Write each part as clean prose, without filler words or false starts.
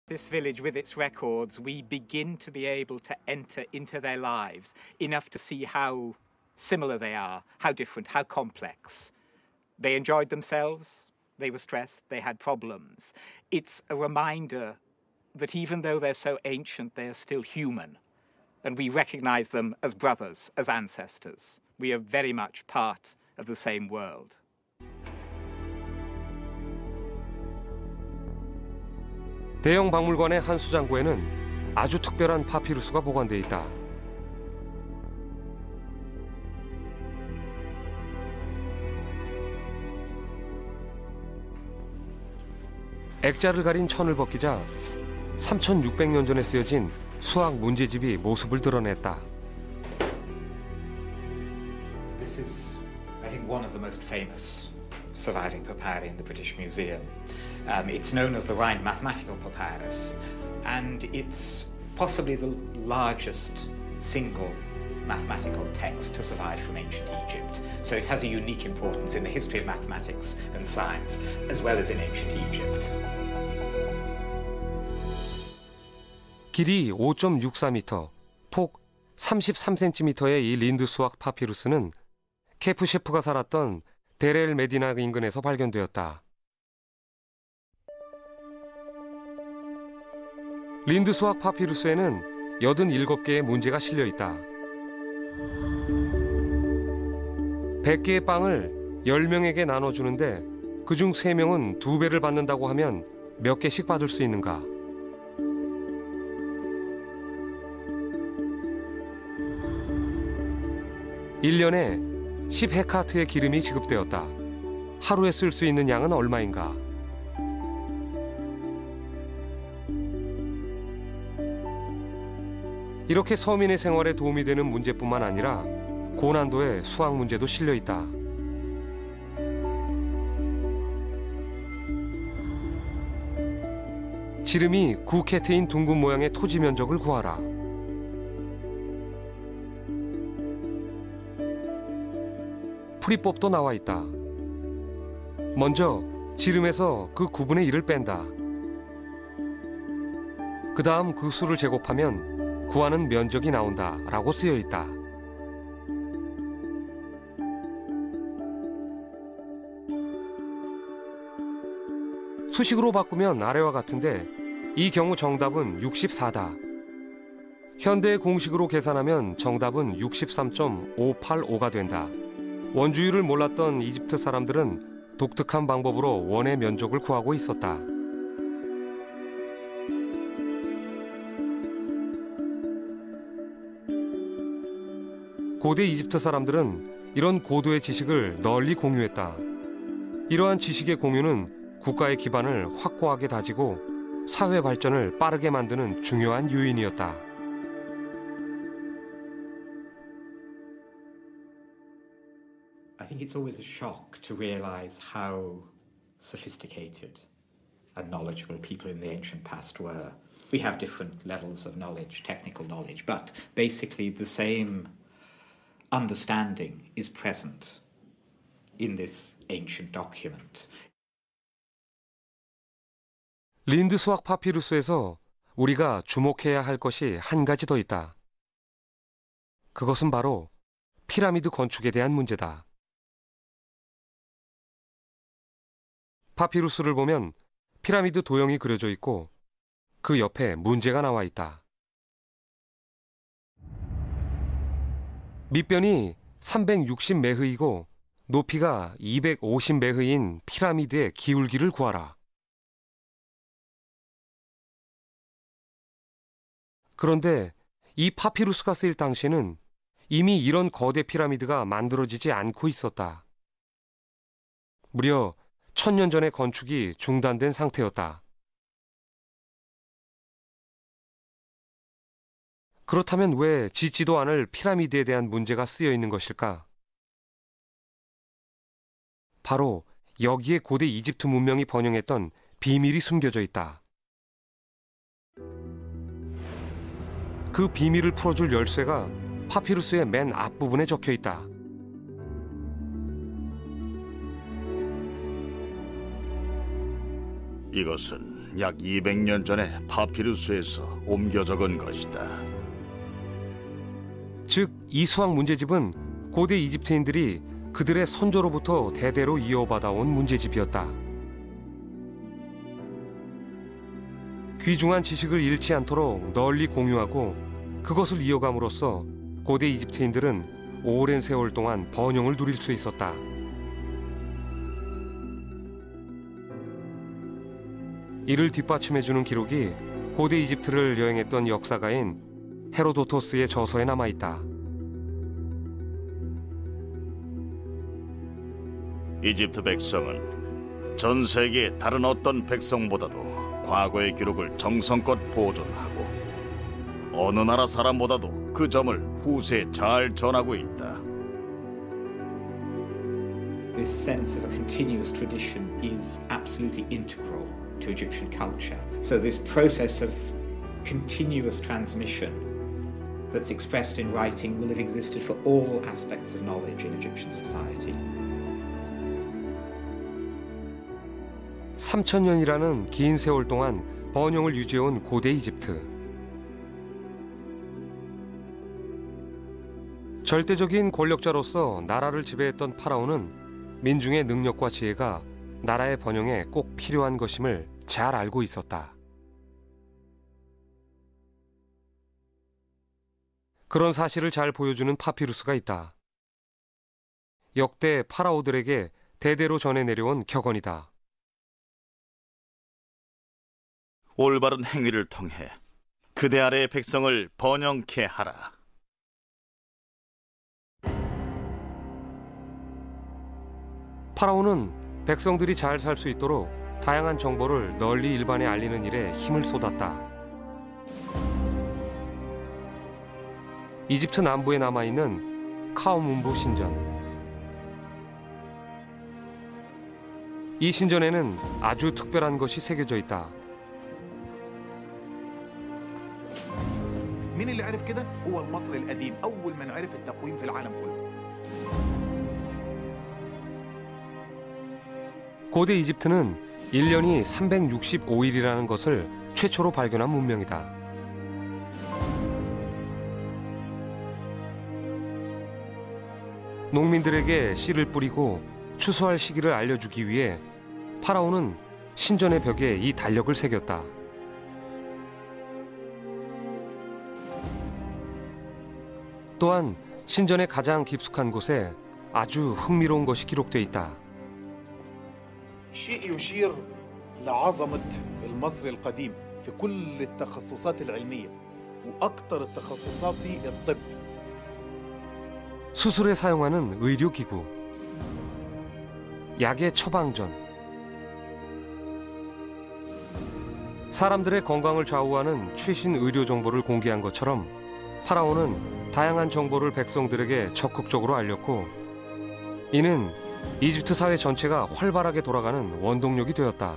This village with its records, we begin to be able to enter into their lives enough to see how similar they are, how different, how complex. They enjoyed themselves, they were stressed, they had problems. It's a reminder that even though they're so ancient, they are still human. And we recognize them as brothers, as ancestors. We are very much part of the same world. 대형 박물관의 한 수장고에는 아주 특별한 파피루스가 보관돼 있다. 액자를 가린 천을 벗기자 3,600년 전에 쓰여진 수학 문제집이 모습을 드러냈다. This is, I think, one of the most famous surviving papyri in the British Museum. It's known as the Rhind Mathematical Papyrus, and it's possibly the largest single mathematical text to survive from ancient Egypt. So it has a unique importance in the history of mathematics and science, as well as in ancient Egypt. 길이 5.64m, 폭 33cm의 이 린드 수학 파피루스는 케프 셰프가 살았던 데렐 메디나 인근에서 발견되었다. 린드 수학 파피루스에는 87개의 문제가 실려 있다. 100개의 빵을 10명에게 나눠주는데 그중 3명은 2배를 받는다고 하면 몇 개씩 받을 수 있는가? (1년에) 10헤카트의 기름이 지급되었다. 하루에 쓸 수 있는 양은 얼마인가? 이렇게 서민의 생활에 도움이 되는 문제뿐만 아니라 고난도의 수학 문제도 실려 있다. 지름이 9캐트인 둥근 모양의 토지 면적을 구하라. 풀이법도 나와 있다. 먼저 지름에서 그 9분의 1을 뺀다. 그 다음 그 수를 제곱하면 구하는 면적이 나온다 라고 쓰여 있다. 수식으로 바꾸면 아래와 같은데 이 경우 정답은 64다. 현대의 공식으로 계산하면 정답은 63.585가 된다. 원주율을 몰랐던 이집트 사람들은 독특한 방법으로 원의 면적을 구하고 있었다. 고대 이집트 사람들은 이런 고도의 지식을 널리 공유했다. 이러한 지식의 공유는 국가의 기반을 확고하게 다지고 사회 발전을 빠르게 만드는 중요한 요인이었다. I think it's always a shock to realize how sophisticated and knowledgeable people in the ancient past were. We have different levels of knowledge, technical knowledge, but basically the same understanding is present in this ancient document. 린드 수학 파피루스에서 우리가 주목해야 할 것이 한 가지 더 있다. 그것은 바로 피라미드 건축에 대한 문제다. 파피루스를 보면 피라미드 도형이 그려져 있고 그 옆에 문제가 나와 있다. 밑변이 360메흐이고 높이가 250메흐인 피라미드의 기울기를 구하라. 그런데 이 파피루스가 쓰일 당시에는 이미 이런 거대 피라미드가 만들어지지 않고 있었다. 무려 1000년 전에 건축이 중단된 상태였다. 그렇다면 왜 짓지도 않을 피라미드에 대한 문제가 쓰여 있는 것일까? 바로 여기에 고대 이집트 문명이 번영했던 비밀이 숨겨져 있다. 그 비밀을 풀어줄 열쇠가 파피루스의 맨 앞부분에 적혀 있다. 이것은 약 200년 전에 파피루스에서 옮겨 적은 것이다. 즉, 이 수학 문제집은 고대 이집트인들이 그들의 선조로부터 대대로 이어받아온 문제집이었다. 귀중한 지식을 잃지 않도록 널리 공유하고 그것을 이어감으로써 고대 이집트인들은 오랜 세월 동안 번영을 누릴 수 있었다. 이를 뒷받침해주는 기록이 고대 이집트를 여행했던 역사가인 헤로도토스의 저서에 남아있다. 이집트 백성은 전 세계 다른 어떤 백성보다도 과거의 기록을 정성껏 보존하고 어느 나라 사람보다도 그 점을 후세에 잘 전하고 있다. This sense of a continuous tradition is absolutely integral to Egyptian culture. So this process of continuous transmission that's expressed in writing will have existed for all aspects of knowledge in Egyptian society. 3000년이라는 긴 세월 동안 번영을 유지해온 고대 이집트. 절대적인 권력자로서 나라를 지배했던 파라오는 민중의 능력과 지혜가 나라의 번영에 꼭 필요한 것임을 잘 알고 있었다. 그런 사실을 잘 보여주는 파피루스가 있다. 역대 파라오들에게 대대로 전해 내려온 격언이다. 올바른 행위를 통해 그대 아래의 백성을 번영케 하라. 파라오는 백성들이 잘 살 수 있도록 다양한 정보를 널리 일반에 알리는 일에 힘을 쏟았다. 이집트 남부에 남아있는 카오문부 신전. 이 신전에는 아주 특별한 것이 새겨져 있다. مين اللي عرف كده؟ هو المصري القديم، أول من عرف التقويم في العالم كله. 고대 이집트는 1년이 365일이라는 것을 최초로 발견한 문명이다. 농민들에게 씨를 뿌리고 추수할 시기를 알려주기 위해 파라오는 신전의 벽에 이 달력을 새겼다. 또한 신전의 가장 깊숙한 곳에 아주 흥미로운 것이 기록돼 있다. شيء يشير لعظمة المصري القديم في كل التخصصات العلمية وأكثر التخصصات دي الطب. 수술에 사용하는 의료기구, 약의 처방전, 사람들의 건강을 좌우하는 최신 의료 정보를 공개한 것처럼 파라오는 다양한 정보를 백성들에게 적극적으로 알렸고, 이는 이집트 사회 전체가 활발하게 돌아가는 원동력이 되었다.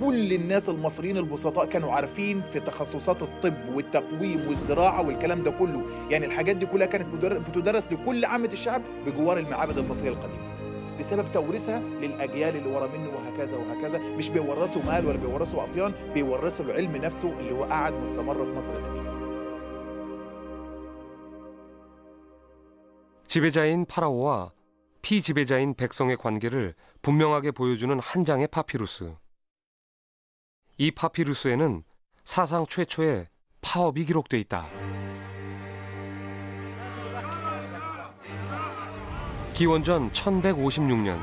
كل الناس المصريين البسطاء كانوا عارفين في تخصصات الطب والتقويم والزراعة والكلام ده كله، يعني الحاجات دي كلها كانت بتدرس لكل عامة الشعب بجوار المعابد المصرية القديمة بسبب توريثها للأجيال اللي ورا منه وهكذا وهكذا. مش بيورثوا مال ولا بيورثوا أطيان، بيورثوا العلم نفسه اللي هو قاعد مستمر في مصر القديمة. 지배자인 파라오와 피지배자인 백성의 관계를 분명하게 보여주는 한 장의 파피루스. 이 파피루스에는 사상 최초의 파업이 기록돼 있다. 기원전 1156년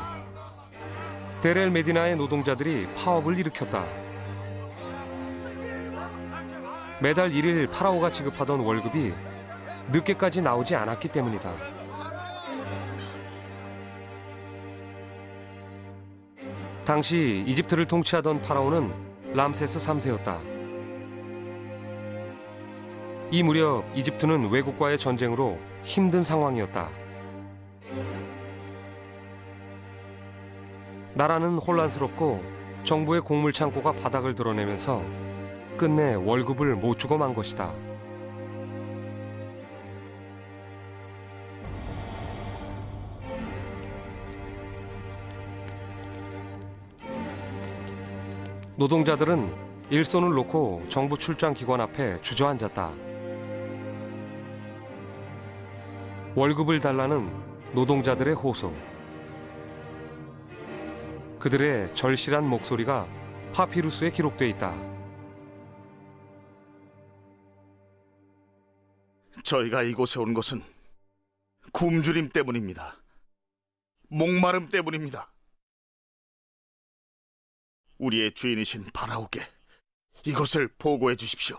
데렐 메디나의 노동자들이 파업을 일으켰다. 매달 1일 파라오가 지급하던 월급이 늦게까지 나오지 않았기 때문이다. 당시 이집트를 통치하던 파라오는 람세스 3세였다. 이 무렵 이집트는 외국과의 전쟁으로 힘든 상황이었다. 나라는 혼란스럽고 정부의 곡물 창고가 바닥을 드러내면서 끝내 월급을 못 주고 만 것이다. 노동자들은 일손을 놓고 정부 출장 기관 앞에 주저앉았다. 월급을 달라는 노동자들의 호소. 그들의 절실한 목소리가 파피루스에 기록돼 있다. 저희가 이곳에 온 것은 굶주림 때문입니다. 목마름 때문입니다. 우리의 주인이신 파라오께 이것을 보고해 주십시오.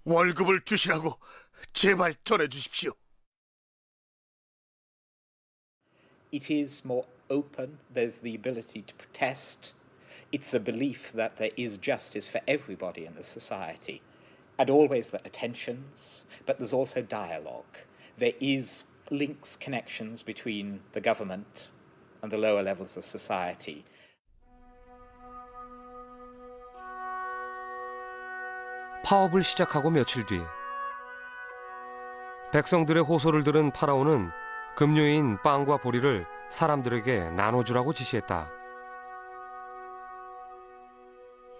월급을 주시라고 제발 전해 주십시오. It is more open, there's the ability to protest. It's the belief that there is justice for everybody in the society. And always there are tensions, but there's also dialogue. There is links, connections between the government and the lower levels of society. 파업을 시작하고 며칠 뒤 백성들의 호소를 들은 파라오는 급료인 빵과 보리를 사람들에게 나눠주라고 지시했다.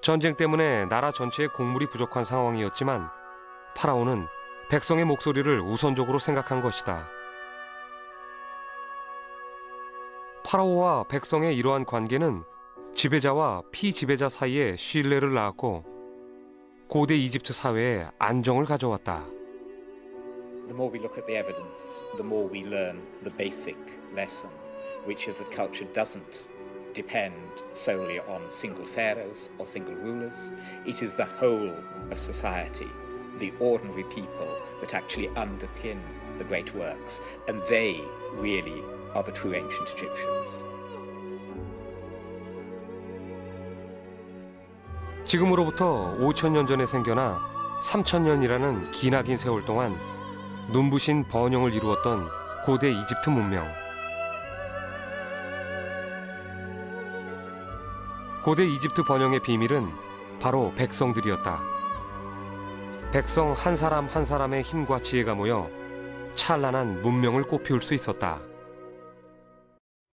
전쟁 때문에 나라 전체의 곡물이 부족한 상황이었지만 파라오는 백성의 목소리를 우선적으로 생각한 것이다. 파라오와 백성의 이러한 관계는 지배자와 피지배자 사이에 신뢰를 낳았고 고대 이집트 사회에 안정을 가져왔다. The more we look at the evidence, the more we learn the basic lesson, which is that culture doesn't depend solely on single pharaohs or single rulers. It is the whole of society, the ordinary people, that actually underpin the great works, and they really are the true ancient Egyptians. 지금으로부터 5,000년 전에 생겨나 3,000년이라는 기나긴 세월 동안 눈부신 번영을 이루었던 고대 이집트 문명. 고대 이집트 번영의 비밀은 바로 백성들이었다. 백성 한 사람 한 사람의 힘과 지혜가 모여 찬란한 문명을 꽃피울 수 있었다.